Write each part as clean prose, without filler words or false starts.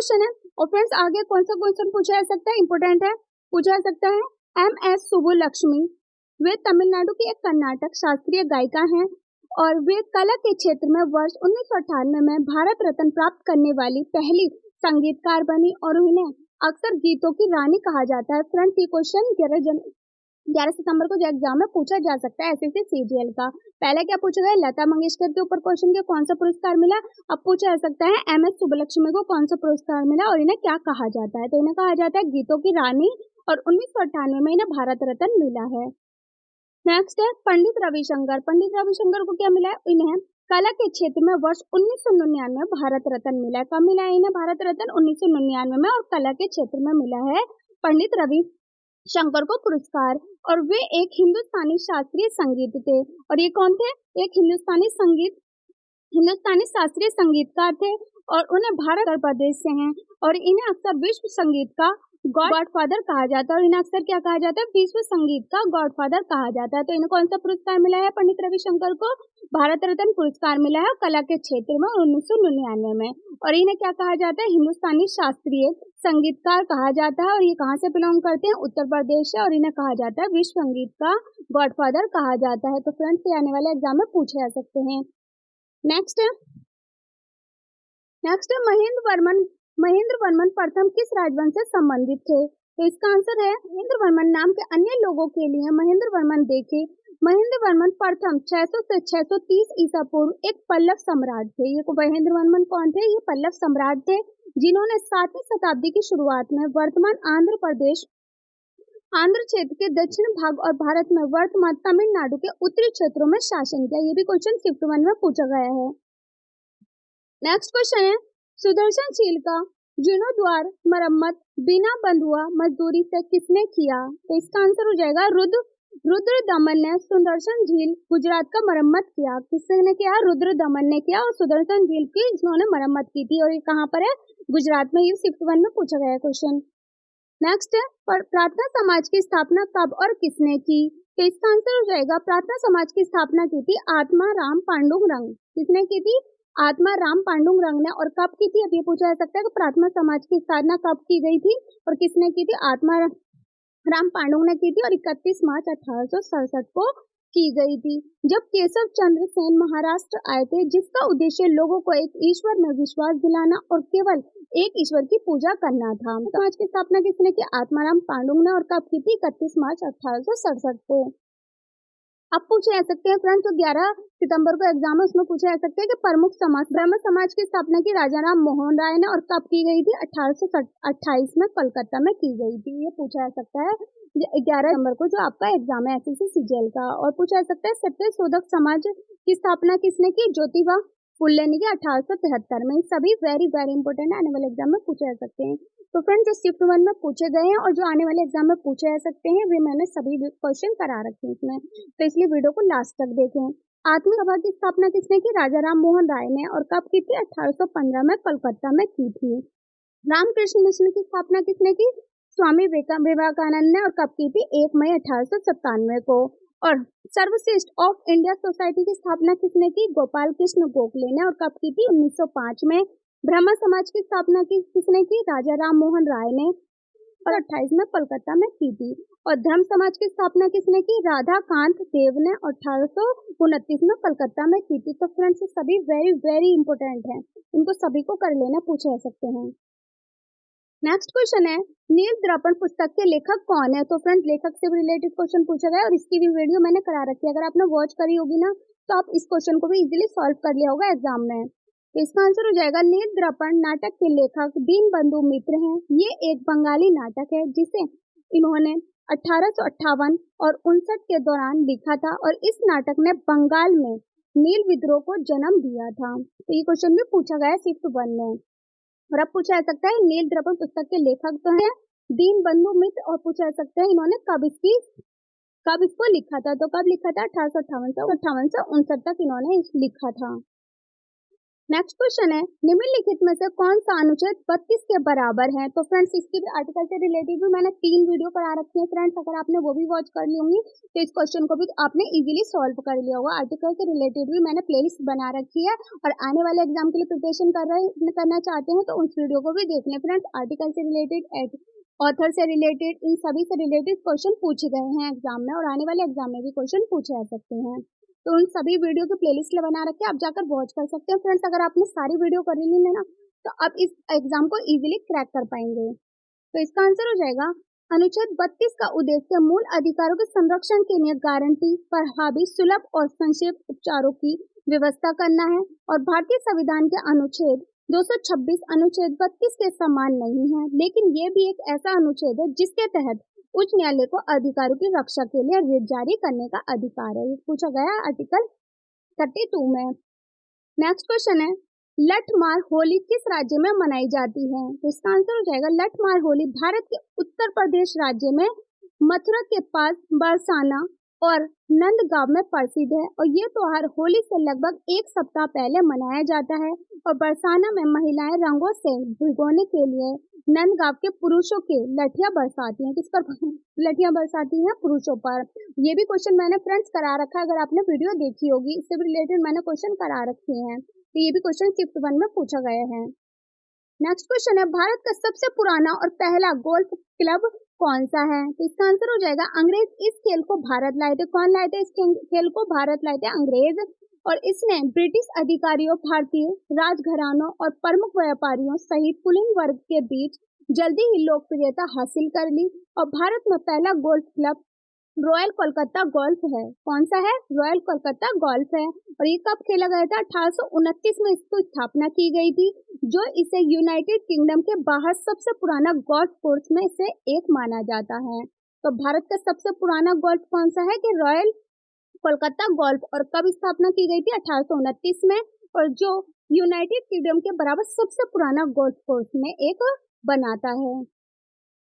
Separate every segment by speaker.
Speaker 1: Question है और friends आगे कौन सा क्वेश्चन पूछा जा सकता है, इंपोर्टेंट है, पूछा जा सकता है MS सुब्बुलक्ष्मी। वे तमिलनाडु की एक कर्नाटक शास्त्रीय गायिका हैं और वे कला के क्षेत्र में वर्ष 1998 में भारत रत्न प्राप्त करने वाली पहली संगीतकार बनी और उन्हें अक्सर गीतों की रानी कहा जाता है। फ्रेंड्स ये क्वेश्चन 11 सितंबर को जो एग्जाम में पूछा जा सकता है एसएससी सीजीएल का। पहले क्या पूछा गया, लता मंगेशकर के ऊपर क्वेश्चन के कौन सा पुरस्कार मिला। अब पूछा जा सकता है MS सुब्बुलक्ष्मी को कौन सा पुरस्कार मिला और इन्हें क्या कहा जाता है। तो इन्हें कहा जाता है गीतों की रानी और 1998 में इन्हें भारत रत्न मिला है। नेक्स्ट है पंडित रविशंकर। पंडित रविशंकर को क्या मिला है, इन्हें कला के क्षेत्र में वर्ष 1999 में भारत रत्न मिला है। कब मिला है इन्हें भारत रत्न, 1999 में, और कला के क्षेत्र में मिला है पंडित रविशंकर को पुरस्कार। और वे एक हिंदुस्तानी शास्त्रीय संगीत थे। और ये कौन थे, एक हिंदुस्तानी शास्त्रीय संगीतकार थे और उन्हें भारत उत्तर प्रदेश से हैं और इन्हें अक्सर विश्व संगीत का गॉडफादर कहा जाता है। और इन्हें अक्सर क्या कहा जाता है, विश्व संगीत का गॉडफादर कहा जाता है। तो इन्हें कौन सा पुरस्कार मिला है, पंडित रविशंकर को भारत रत्न पुरस्कार मिला है कला के क्षेत्र में 1999 में। और इन्हें क्या कहा जाता है, हिंदुस्तानी शास्त्रीय संगीतकार कहा जाता है। और ये कहाँ से बिलोंग करते हैं, उत्तर प्रदेश से, और इन्हें कहा जाता है विश्व संगीत का गॉडफादर कहा जाता है। तो फ्रेंड्स ये आने वाले एग्जाम में पूछे जा सकते हैं। नेक्स्ट है महेंद्र वर्मन प्रथम किस राजवंश से संबंधित थे। तो इसका आंसर है महेंद्र वर्मन। नाम के अन्य लोगों के लिए महेंद्र वर्मन देखिए। महेंद्र वर्मन प्रथम 600 से 630 ईसा पूर्व एक पल्लव सम्राट थे। ये महेंद्र वर्मन कौन थे, ये पल्लव सम्राट थे जिन्होंने 7वीं शताब्दी की शुरुआत में वर्तमान आंध्र क्षेत्र के दक्षिण भाग और भारत में वर्तमान तमिलनाडु के उत्तरी क्षेत्रों में शासन किया। ये भी क्वेश्चन शिफ्ट 1 में पूछा गया है। नेक्स्ट क्वेश्चन है सुदर्शनशील का जीर्णोद्वार मरम्मत बिना बंधुआ मजदूरी से किसने किया। तो इसका आंसर हो जाएगा रुद्रदमन ने सुदर्शन झील गुजरात का मरम्मत किया। किसने किया, रुद्रदमन ने किया और सुदर्शन झील की जिन्होंने मरम्मत की थी। और ये कहाँ पर है, गुजरात में। ये शिफ्ट 1 में पूछा गया क्वेश्चन। नेक्स्ट है प्रार्थना समाज की स्थापना कब और किसने की। तो इसका आंसर हो जाएगा प्रार्थना समाज की स्थापना की थी आत्माराम पांडुरंग। किसने की थी, आत्माराम पांडुरंग ने। और कब की थी, अब ये पूछा जा सकता है कि प्रार्थना समाज की स्थापना कब की गई थी और किसने की थी, आत्माराम पांडुरंग ने की थी और 31 मार्च 1867 को की गई थी, जब केशव चंद्र सेन महाराष्ट्र आए थे, जिसका उद्देश्य लोगों को एक ईश्वर में विश्वास दिलाना और केवल एक ईश्वर की पूजा करना था। समाज की स्थापना किसने की, आत्माराम पांडुरंग ने। और कब की थी, 31 मार्च 1867 को। अब पूछे जा सकते हैं फ्रेंड्स, जो 11 सितंबर को एग्जाम है उसमें पूछे जा सकते हैं कि प्रमुख समाज ब्रह्म समाज की स्थापना की राजाराम मोहन राय ने और कब की गई थी, 1828 में कलकत्ता में की गई थी। ये पूछा जा सकता है 11 सितंबर को जो आपका एग्जाम है एसएससी सीजीएल का। और पूछा जा सकता है सत्य शोधक समाज की स्थापना किसने की, ज्योतिबा फुले ने की 1873 में। सभी वेरी वेरी इंपॉर्टेंट आने वाले एग्जाम में पूछे जा सकते हैं। तो फ्रेंड्स जो शिफ्ट 1 में पूछे गए हैं और जो आने वाले एग्जाम में पूछे जा सकते हैं वे मैंने सभी क्वेश्चन करा रखे हैं इसमें, तो इसलिए वीडियो को लास्ट तक देखें। आत्मसभा की स्थापना किसने की, राजाराम मोहन राय ने। और कब की थी, 1815 में कलकत्ता में की थी। रामकृष्ण मिशन की स्थापना किसने की, स्वामी विवेकानंद ने। और कब की थी, 1 मई 1897 को। और सर्वश्रेष्ठ ऑफ इंडिया सोसाइटी की स्थापना किसने की, गोपाल कृष्ण गोखले ने। और कब की थी, 1905 में। ब्रह्म समाज की स्थापना किसने की, राजा राम मोहन राय ने। और 28 में कलकत्ता में की थी। और धर्म समाज की स्थापना किसने की, राधा कांत देव ने। 1829 में कलकत्ता में की थी। तो फ्रेंड्स सभी वेरी वेरी इंपॉर्टेंट हैं, इनको सभी को कर लेना, पूछे जा सकते हैं। नेक्स्ट क्वेश्चन है नील दर्पण पुस्तक के लेखक कौन है। तो फ्रेंड्स लेखक से भी रिलेटेड क्वेश्चन पूछा गया और इसकी भी वीडियो मैंने करा रखी है। अगर आपने वॉच करी होगी ना तो आप इस क्वेश्चन को भी इजीली सॉल्व कर लिया होगा एग्जाम में। तो इसका आंसर हो जाएगा नील दर्पण नाटक के लेखक दीनबंधु मित्र हैं। ये एक बंगाली नाटक है जिसे इन्होंने 1858 और 59 के दौरान लिखा था और इस नाटक ने बंगाल में नील विद्रोह को जन्म दिया था। तो ये क्वेश्चन भी पूछा गया शिफ्ट 1 में। और अब पूछा जा सकता है नील दर्पण पुस्तक के लेखक तो है दीनबंधु मित्र। और पूछा जा सकता है इन्होंने कब इसको लिखा था। तो कब लिखा था, 1858 से 59 तक इन्होंने लिखा था। नेक्स्ट क्वेश्चन है, निम्नलिखित में से कौन सा अनुच्छेद 32 के बराबर है? तो फ्रेंड्स इसकी भी आर्टिकल से रिलेटेड भी मैंने 3 वीडियो करा रखी है फ्रेंड्स, अगर आपने वो भी वॉच कर ली होंगी तो इस क्वेश्चन को भी आपने इजीली सॉल्व कर लिया होगा। आर्टिकल से रिलेटेड भी मैंने प्लेलिस्ट बना रखी है और आने वाले एग्जाम के लिए प्रिपरेशन करना चाहते हैं तो उस वीडियो को भी देख लें फ्रेंड्स। आर्टिकल से रिलेटेड, ऑथर से रिलेटेड, इन सभी से रिलेटेड क्वेश्चन पूछे गए हैं एग्जाम में और आने वाले एग्जाम में भी क्वेश्चन पूछे जा सकते हैं। तो उन सभी वीडियो की प्लेलिस्ट बना रखे आप जाकर वॉच कर सकते हैं फ्रेंड्स। अगर आपने सारी वीडियो कर ली है ना तो आप इस एग्जाम को इजीली क्रैक कर पाएंगे। तो इसका आंसर हो जाएगा अनुच्छेद 32 का उद्देश्य मूल अधिकारों के संरक्षण के लिए गारंटी पर हावी सुलभ और संक्षेप उपचारों की व्यवस्था करना है और भारतीय संविधान के अनुच्छेद 226 अनुच्छेद 32 के समान नहीं है, लेकिन ये भी एक ऐसा अनुच्छेद है जिसके तहत उच्च न्यायालय को अधिकारों की रक्षा के लिए रिट जारी करने का अधिकार है। पूछा गया आर्टिकल 32 में। नेक्स्ट क्वेश्चन है, लठमार होली किस राज्य में मनाई जाती है? तो इसका आंसर हो जाएगा लठमार होली भारत के उत्तर प्रदेश राज्य में मथुरा के पास बरसाना और नंदगांव में प्रसिद्ध है और ये त्योहार होली से लगभग एक सप्ताह पहले मनाया जाता है और बरसाना में महिलाएं रंगों से भिगोने के लिए नंदगांव के पुरुषों के लठियां बरसाती हैं। किस पर लठियां बरसाती हैं? पुरुषों पर। ये भी क्वेश्चन मैंने फ्रेंड्स करा रखा है, अगर आपने वीडियो देखी होगी इससे भी रिलेटेड मैंने क्वेश्चन करा रखे हैं, तो ये भी क्वेश्चन शिफ्ट 1 में पूछा गया है। नेक्स्ट क्वेश्चन है, भारत का सबसे पुराना और पहला गोल्फ क्लब कौन सा है? तो इसका आंसर हो जाएगा अंग्रेज इस खेल को भारत लाए थे। कौन लाए थे इस खेल को? भारत लाए थे अंग्रेज, और इसने ब्रिटिश अधिकारियों, भारतीय राजघरानों और प्रमुख व्यापारियों सहित कुलीन वर्ग के बीच जल्दी ही लोकप्रियता हासिल कर ली और भारत में पहला golf club royal Kolkata golf है। कौन सा है? रॉयल कोलकाता गोल्फ है और ये कब खेला गया था? 1829 में इसकी स्थापना की गई थी, जो इसे यूनाइटेड किंगडम के बाहर सबसे पुराना गोल्फ कोर्स में से एक माना जाता है। तो भारत का सबसे पुराना गोल्फ कौन सा है? कि रॉयल कोलकाता गोल्फ, और कब स्थापना की गई थी? 1829 में, और जो यूनाइटेड किंगडम के बराबर सबसे पुराना गोल्फ कोर्स में एक बनाता है।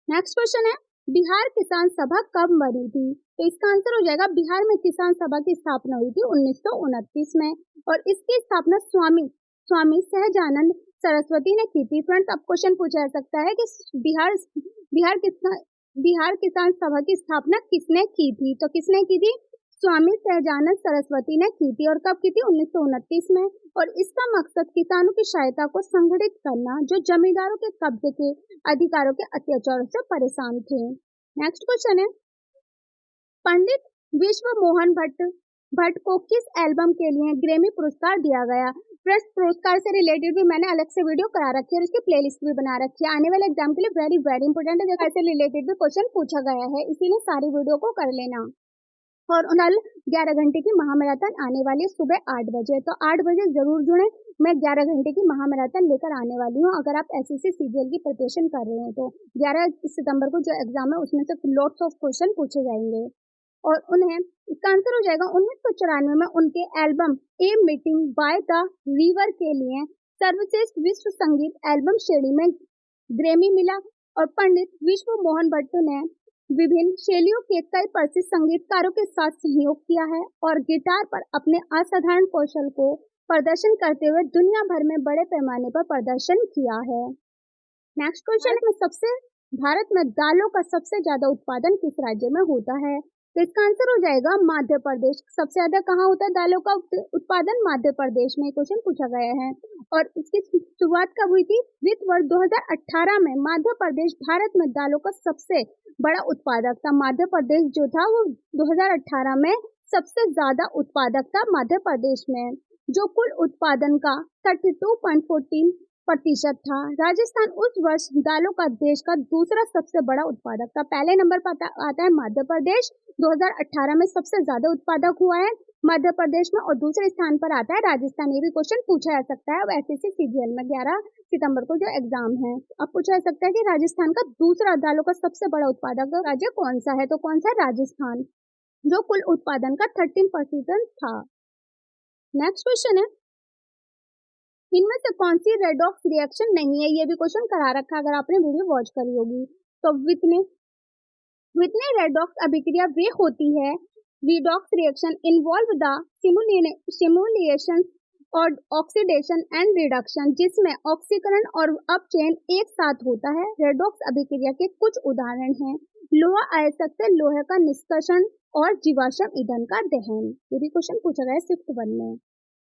Speaker 1: नेक्स्ट क्वेश्चन है, बिहार किसान सभा कब बनी थी? तो इसका आंसर हो जाएगा बिहार में किसान सभा की स्थापना हुई थी 1929 में और इसकी स्थापना स्वामी सहजानंद सरस्वती ने की थी। फ्रेंड्स, अब क्वेश्चन पूछा जा सकता है कि बिहार किसान सभा की स्थापना किसने की थी? तो किसने की थी? स्वामी सहजानंद सरस्वती ने की थी और कब की थी? 1929 में, और इसका मकसद किसानों की सहायता को संगठित करना जो जमींदारों के कब्जे के अधिकारों के अत्याचार से परेशान थे। नेक्स्ट क्वेश्चन है, पंडित विश्व मोहन भट्ट को किस एल्बम के लिए ग्रैमी पुरस्कार दिया गया? प्रेस पुरस्कार से रिलेटेड भी मैंने अलग से वीडियो करा रखी है और उसकी प्लेलिस्ट भी बना रखी है। आने वाले एग्जाम के लिए वेरी वेरी इंपोर्टेंट है, ऐसे रिलेटेड भी क्वेश्चन पूछा गया है, इसीलिए सारी वीडियो को कर लेना। और कल 11 घंटे की महामैराथन आने वाली है सुबह 8 बजे, तो 8 बजे जरूर जुड़े। मैं 11 घंटे की महामैराथन लेकर आने वाली हूँ। अगर आप एसएससी सीजीएल की प्रिपरेशन कर रहे हैं तो 11 सितंबर को जो एग्जाम है उसमें से लॉट्स ऑफ क्वेश्चन पूछे जाएंगे और उन्हें इसका आंसर हो जाएगा 1994 में उनके album a meeting by the river के लिए सर्वश्रेष्ठ विश्व संगीत एल्बम श्रेणी में ग्रैमी मिला और पंडित विश्व मोहन भट्ट ने विभिन्न शैलियों के कई प्रसिद्ध संगीतकारों के साथ सहयोग किया है और गिटार पर अपने असाधारण कौशल को प्रदर्शन करते हुए दुनिया भर में बड़े पैमाने पर प्रदर्शन किया है। नेक्स्ट क्वेश्चन में भारत में दालों का सबसे ज्यादा उत्पादन किस राज्य में होता है? तो इसका आंसर हो जाएगा मध्य प्रदेश। सबसे ज्यादा कहाँ होता है दालों का उत्पादन? मध्य प्रदेश में। क्वेश्चन पूछा गया है और इसकी शुरुआत कब हुई थी? वित्त वर्ष 2018 में मध्य प्रदेश भारत में दालों का सबसे बड़ा उत्पादक था। मध्य प्रदेश जो था वो 2018 में सबसे ज्यादा उत्पादक था मध्य प्रदेश में, जो कुल उत्पादन का 32.14% था। राजस्थान उस वर्ष दालों का देश का दूसरा सबसे बड़ा उत्पादक था। पहले नंबर पर आता है मध्य प्रदेश, 2018 में सबसे ज्यादा उत्पादक हुआ है मध्य प्रदेश में, और दूसरे स्थान पर आता है राजस्थान। ये भी क्वेश्चन पूछा जा सकता है अब एसएससी सीजीएल में 11 सितंबर को जो एग्जाम है। अब पूछा जा सकता है कि राजस्थान का दूसरा दालों का सबसे बड़ा उत्पादक राज्य कौन सा है? तो कौन सा है? राजस्थान, जो कुल उत्पादन का 13% था। नेक्स्ट क्वेश्चन है, इनमें से कौन सी रेडॉक्स रिएक्शन नहीं है? ये भी क्वेश्चन करा रखा है अगर आपने वीडियो वॉच करी होगी। तो विटने रेडॉक्स अभिक्रिया वे होती है, redox reaction involve the simulation और ऑक्सीडेशन एंड रिडक्शन, जिसमें ऑक्सीकरण और अपचयन एक साथ होता है। रेडॉक्स अभिक्रिया के कुछ उदाहरण हैं लोहा अयस्क से लोहे का निष्कर्षण और जीवाश्म ईंधन का दहन। ये भी क्वेश्चन पूछा गया है शिफ्ट 1 में।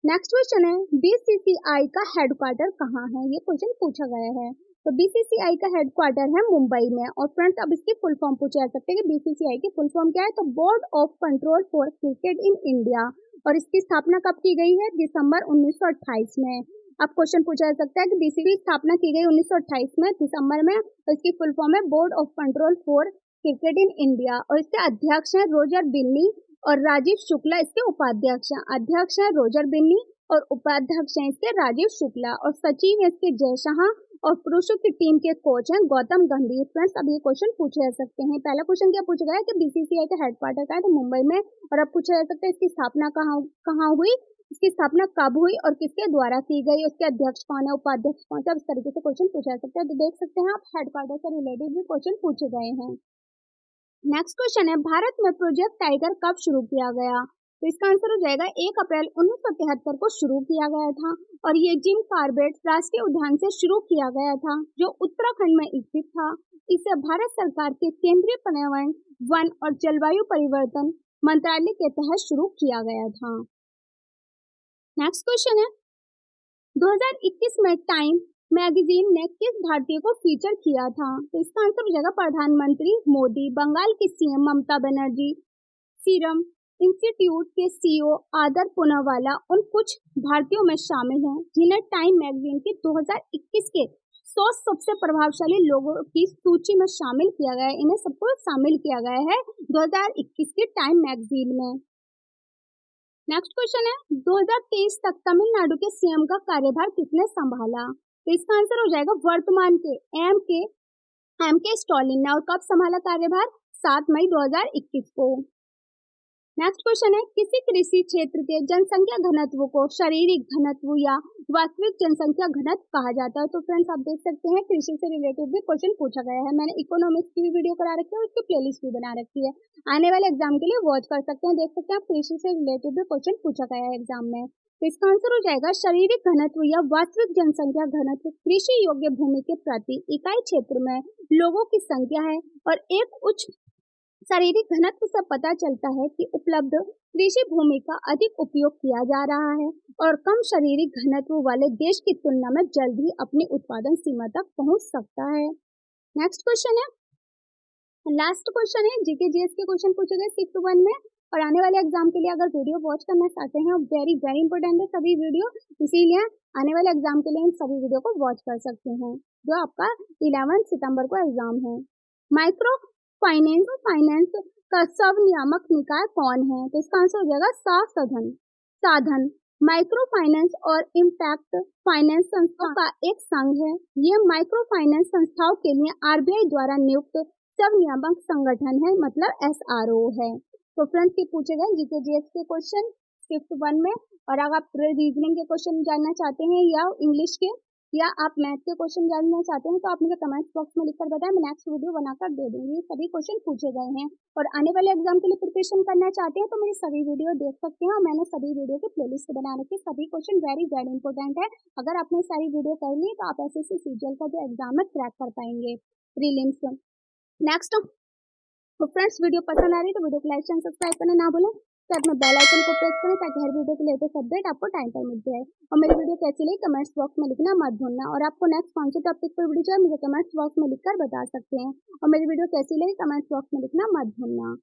Speaker 1: नेक्स्ट क्वेश्चन है बीसीसीआई का हेडक्वार्टर कहाँ है, ये क्वेश्चन पूछा गया है। तो बीसीसीआई का हेडक्वार्टर है मुंबई में। और फ्रेंड्स अब इसकी फुल फॉर्म पूछे जा सकते हैं कि बीसीसीआई की फुल फॉर्म क्या है, तो board of control for cricket in India. और इसकी स्थापना कब की गई है, दिसंबर 1928 में। अब क्वेश्चन पूछा जा सकता है कि बीसीसीआई की स्थापना की गई 1928 में दिसंबर में, तो इसकी फुल फॉर्म है board of control for cricket in India. और इसके अध्यक्ष हैं रोजर बिन्नी और राजीव शुक्ला इसके उपाध्यक्ष हैं। अध्यक्ष हैं रोजर बिन्नी और उपाध्यक्ष हैं इसके राजीव शुक्ला, और सचिव है इसके जय शाह, और पुरुषों की टीम के कोच हैं गौतम गंभीर। फ्रेंड्स अब ये क्वेश्चन पूछे जा सकते हैं। पहला क्वेश्चन क्या पूछा गया है कि बीसीसीआई का हेडक्वार्टर का है, तो मुंबई में। और अब पूछा जा सकता है इसकी स्थापना कहाँ हुई, इसकी स्थापना कब हुई और किसके द्वारा की गई, उसके अध्यक्ष कौन है, उपाध्यक्ष कौन है। इस तरीके से क्वेश्चन पूछा जा सकता है। तो देख सकते हैं आप हेडक्वार्टर से रिलेटेड भी क्वेश्चन पूछे गए हैं। नेक्स्ट क्वेश्चन है भारत में प्रोजेक्ट टाइगर कब शुरू किया गया, तो इसका आंसर हो जाएगा 1 अप्रैल 1973 को शुरू किया गया था। और ये जिम कॉर्बेट राष्ट्रीय उद्यान से शुरू किया गया था, जो उत्तराखंड में स्थित था। इसे भारत सरकार के केंद्रीय पर्यावरण, वन और जलवायु परिवर्तन मंत्रालय के तहत शुरू किया गया था। नेक्स्ट क्वेश्चन है 2021 में टाइम मैगजीन ने किस भारतीय को फीचर किया था, तो इसका आंसर हो जाएगा प्रधानमंत्री मोदी, बंगाल की CM Mamata Banerjee, serum institute के सीईओ आदर पूनावाला उन कुछ भारतीयों में शामिल हैं जिन्हें टाइम मैगजीन के 2021 के 100 सबसे प्रभावशाली लोगों की सूची में शामिल किया गया है। इन्हें सबको शामिल किया गया है 2021 के टाइम मैगजीन में। नेक्स्ट क्वेश्चन है 2023 तक तमिलनाडु के सीएम का कार्यभार किसने संभाला, तो इसका आंसर हो जाएगा वर्तमान के एम के स्टालिन ने। और कब संभाला कार्यभार, 7 मई 2021 को। नेक्स्ट क्वेश्चन है किसी कृषि क्षेत्र के जनसंख्या घनत्व को शारीरिक घनत्व या वास्तविक जनसंख्या घनत्व कहा जाता है। तो फ्रेंड्स आप देख सकते हैं कृषि से रिलेटेड भी क्वेश्चन पूछा गया है। मैंने इकोनॉमिक्स की भी वीडियो करा रखी है और उसकी प्लेलिस्ट भी बना रखी है, आने वाले एग्जाम के लिए वॉच कर सकते हैं। देख सकते हैं कृषि से रिलेटेड भी क्वेश्चन पूछा गया है एग्जाम में। तो इसका आंसर हो जाएगा शारीरिक घनत्व या वास्तविक जनसंख्या घनत्व कृषि योग्य भूमि के प्रति इकाई क्षेत्र में लोगों की संख्या है। और एक उच्च शारीरिक घनत्व से पता चलता है कि उपलब्ध कृषि भूमि का अधिक उपयोग किया जा रहा है और कम शारीरिक घनत्व वाले देश की तुलना में जल्द ही अपनी उत्पादन सीमा तक पहुंच सकता है। नेक्स्ट क्वेश्चन है, लास्ट क्वेश्चन है जीके जीएस के क्वेश्चन पूछे गए शिफ्ट 1 में। और आने वाले एग्जाम के लिए अगर वीडियो वॉच करना चाहते हैं, वेरी वेरी इंपॉर्टेंट है सभी वीडियो, इसीलिए आने वाले एग्जाम के लिए इन सभी वीडियो को वॉच कर सकते हैं, जो आपका 11 सितंबर को एग्जाम है। माइक्रो फाइनेंस का स्वनियामक निकाय कौन है, तो इसका आंसर हो जाएगा साधन माइक्रो फाइनेंस और इम्पैक्ट फाइनेंस संस्थाओं का एक संघ है। ये माइक्रो फाइनेंस संस्थाओं के लिए आरबीआई द्वारा नियुक्त स्वनियामक संगठन है, मतलब एसआरओ है। तो फ्रेंड्स ये पूछे गए जीके जीएस के क्वेश्चन शिफ्ट 1 में। और अगर आप रीजनिंग के क्वेश्चन जानना चाहते हैं या इंग्लिश के या आप मैथ के क्वेश्चन जानना चाहते हैं, तो आप मुझे कमेंट्स बॉक्स में लिखकर बताएं, मैं नेक्स्ट वीडियो बनाकर दे दूंगी। ये सभी क्वेश्चन पूछे गए हैं। और आने वाले एग्जाम के लिए प्रिपरेशन करना चाहते हैं तो मेरी सभी वीडियो देख सकते हैं, और मैंने सभी वीडियो की प्लेलिस्ट बना रखी है। सभी क्वेश्चन वेरी वेरी इंपॉर्टेंट है। अगर आपने सारी वीडियो कर ली तो आप एसएससी सीजीएल का जो एग्जाम है क्रैक कर पाएंगे प्रीलिम्स। नेक्स्ट तो फ्रेंड्स वीडियो पसंद आ रही तो वीडियो को लाइक एंड सब्सक्राइब करना ना भूलें, साथ में बेल आइकन को प्रेस करें ताकि हर वीडियो के लेटेस्ट अपडेट आपको टाइम पर मिल जाए। और मेरी वीडियो कैसी लगी कमेंट्स बॉक्स में लिखना मत भूलना। और आपको नेक्स्ट कौन से टॉपिक पर वीडियो चाहिए मुझे कमेंट्स बॉक्स में लिखकर बता सकते हैं। और मेरी वीडियो कैसी लगी कमेंट्स बॉक्स में लिखना मत भूलना।